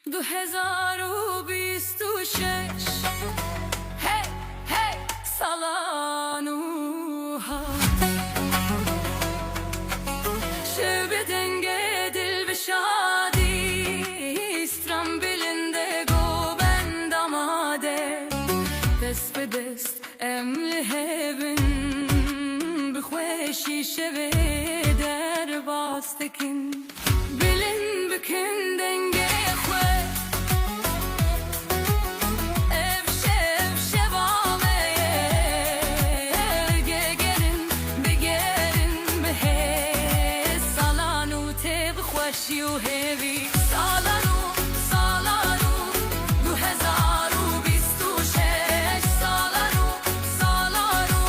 2026 هی هی سالانو ها شبدنگه دل به شادی استرام بلنده گو بند آماده دست به دست امل هبن بخوشی شوه در باستکن بلن بکن دنگه خواه افشه افشه بامه گگرن بگرن به سالانو تب خوشی و هوی سالانو سالانو 2026 سالانو سالانو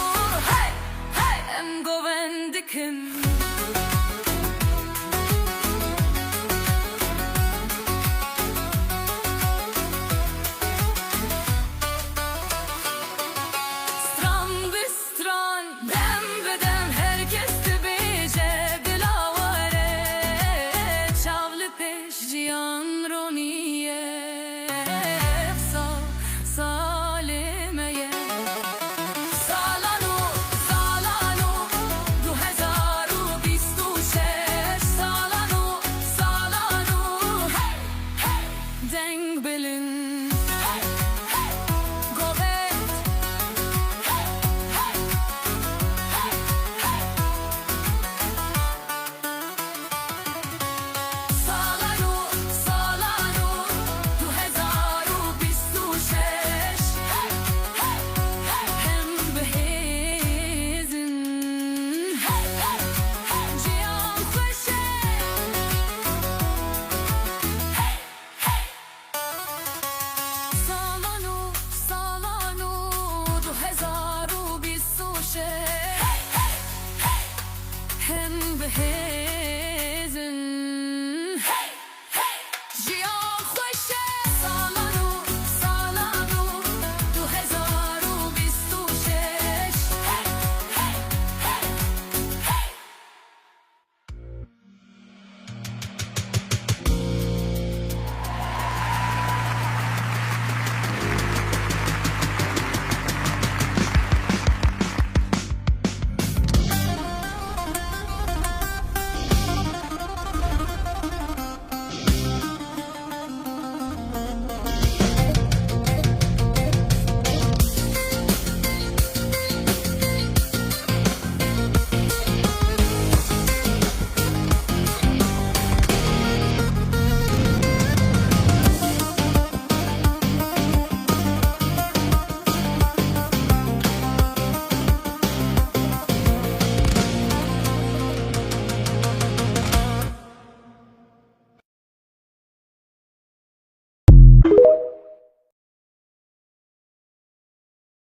هی هی ام گوندکن Jiyan Roni